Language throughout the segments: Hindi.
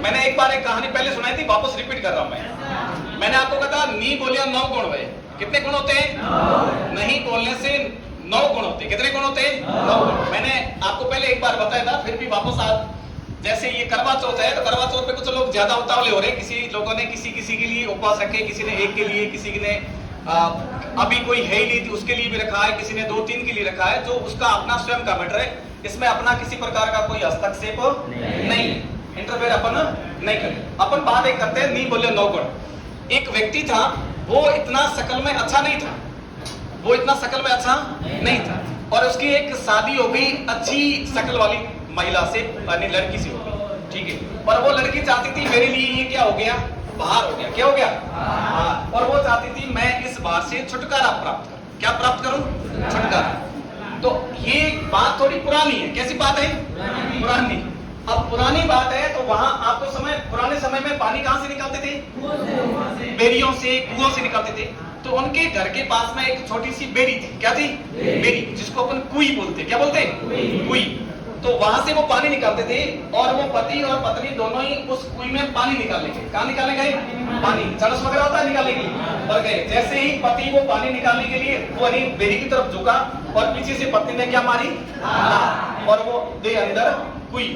मैंने एक बार एक कहानी पहले सुनाई थी, वापस रिपीट कर रहा हूं मैं। मैंने आपको कहा था नी बोलिया 9 गुण हुए। कितने गुण होते हैं? नहीं बोलने से 9 गुण होते हैं। कितने गुण होते हैं? 9 गुण। मैंने आपको पहले एक बार बताया था, फिर भी वापस जैसे ये करवा चौथ है, तो करवा चौथ पे कुछ लोग ज्यादा उतावले हो रहे हैं। किसी लोगों ने किसी के लिए उपवास रखे, किसी ने एक के लिए, किसी ने अभी कोई है ही नहीं थी उसके लिए भी रखा है, किसी ने 2-3 के लिए रखा है। जो उसका अपना स्वयं का मैटर है, इसमें अपना किसी प्रकार का कोई हस्तक्षेप नहीं, इंटरफेयर अपन नहीं करें। अपन बात एक करते हैं, नहीं बोले 9 गुण। एक व्यक्ति था, वो इतना शकल में अच्छा नहीं था, वो इतना शकल में अच्छा नहीं था, और उसकी एक शादी हो गई अच्छी शकल वाली महिला से, यानी लड़की से हो गई, ठीक है। पर वो लड़की चाहती थी मेरे लिए ये क्या हो गया, बाहर हो गया। क्या हो गया? हाँ। और वो चाहती थी मैं इस बार से छुटकारा प्राप्त करूं। क्या प्राप्त करूं? छुटकारा। तो ये बात थोड़ी पुरानी है। कैसी बात है? पुरानी। अब पुरानी बात है तो वहां आपको पुराने समय में पानी कहां से निकालते थे? बेरियों से, कुओं से निकालते थे। तो उनके घर के पास में एक छोटी सी बेरी थी। क्या थी? बेरी, जिसको अपन कुई बोलते। क्या बोलते? कुई। तो वहां से वो पानी निकालते थे, और वो पति और पत्नी दोनों ही उस कुई में पानी निकालने गए। कहां निकालने गए? पानी। चरस वगैरह होता है निकालने के लिए, और गए। जैसे ही पति वो पानी निकालने के लिए वो बेरी की तरफ झुका, और पीछे से पत्नी ने क्या मारी? और वो दे अंदर कुई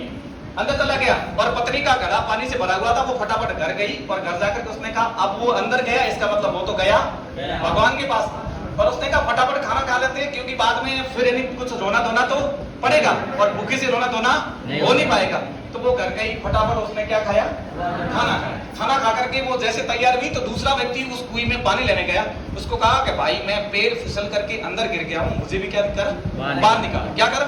अंदर चला गया, और पत्नी का घड़ा पानी से भरा हुआ था। वो फटाफट घर गई, और घर जाकर उसने कहा, अब वो अंदर गया, इसका मतलब वो तो गया भगवान के पास। और उसने कहा फटाफट खाना खा लेते हैं, क्योंकि बाद में फिर कुछ रोना धोना तो पड़ेगा, और भूखे से रोना धोना हो नहीं पाएगा। तो वो घर गई, फटाफट उसने क्या खाया? खाना खाया। खाना खा करके वो जैसे तैयार हुई, तो दूसरा व्यक्ति उस कुएं में पानी लेने गया। उसको कहा कि भाई मैं पैर फिसल करके अंदर गिर गया हूँ, मुझे भी क्या कर बाहर निकाल। क्या कर?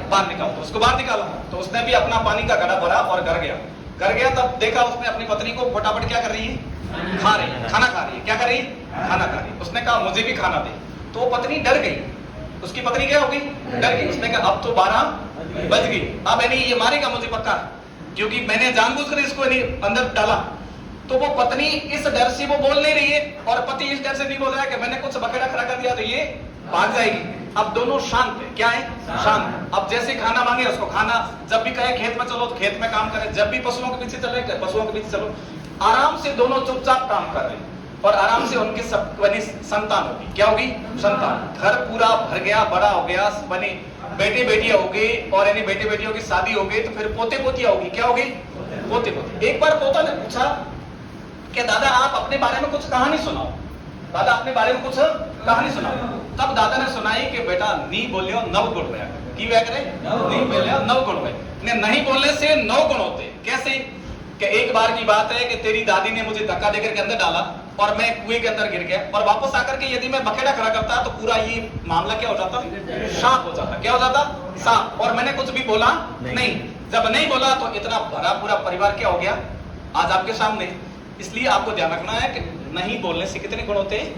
बाहर निकाल। तो उसको बाहर निकाला, तो उसने भी अपना पानी का घड़ा भरा और घर गया। तब देखा उसने अपनी पत्नी को फटाफट क्या कर रही है? खा रही है, खाना खा रही है। क्या कर रही है? खाना खा रही है। उसने कहा मुझे भी खाना दे। तो वो पत्नी डर गई। उसकी पत्नी क्या हो गई? डर गई। उसने कहा अब तो 12 बज गई, अब ये मारेगा मुझे पक्का, क्योंकि मैंने जानबूझकर इसको अंदर डाला। तो वो पत्नी इस डर से वो बोल नहीं रही है, और पति इस डर से नहीं बोल रहा है कि मैंने कुछ बखेड़ा खड़ा कर दिया तो ये भाग जाएगी। अब दोनों शांत है। क्या है? शांत। अब जैसे खाना मांगे उसको खाना, जब भी कहे खेत में चलो तो खेत में काम करे, जब भी पशुओं के पीछे चले पशुओं के पीछे चलो। आराम से दोनों चुपचाप काम कर रहे, और आराम से उनकी सब बनी संतान होगी। क्या होगी? संतान। घर पूरा भर गया, बड़ा हो गया, बने बेटे बेटियां हो गए, और यानी बेटे बेटियों की शादी हो गई। तो फिर पोते पोतियां होगी। क्या होगी? पोते पोते। एक बार पोता ने पूछा कि दादा आप अपने बारे में कुछ कहानी सुनाओ, दादा अपने बारे में कुछ कहानी सुनाओ। तब दादा ने सुनाई कि बेटा नहीं बोलियो 9 गुण हुआ। की व्या करे? नहीं बोलियो 9 गुण हुए। नहीं बोलने से 9 गुण होते। कैसे? कि एक बार की बात है कि तेरी दादी ने मुझे धक्का देकर के अंदर डाला, और मैं कुएं के अंदर गिर गया, और वापस आकर के यदि मैं बखेड़ा खड़ा करता तो पूरा ये मामला क्या हो जाता? शांत हो जाता। क्या हो जाता? शांत। और मैंने कुछ भी बोला नहीं। जब नहीं बोला तो इतना भरा पूरा परिवार क्या हो गया आज आपके सामने। इसलिए आपको ध्यान रखना है कि नहीं बोलने से कितने गुण होते हैं?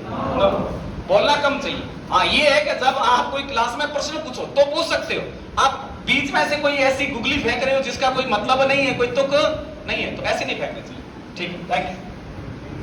बोलना कम चाहिए। हाँ, ये है कि जब आप कोई क्लास में प्रश्न पूछो तो पूछ सकते हो। आप बीच में से कोई ऐसी गुगली फेंक रहे हो जिसका कोई मतलब नहीं है, कोई तुक नहीं है, तो ऐसे नहीं फेंकना चाहिए। ठीक है, थैंक यू।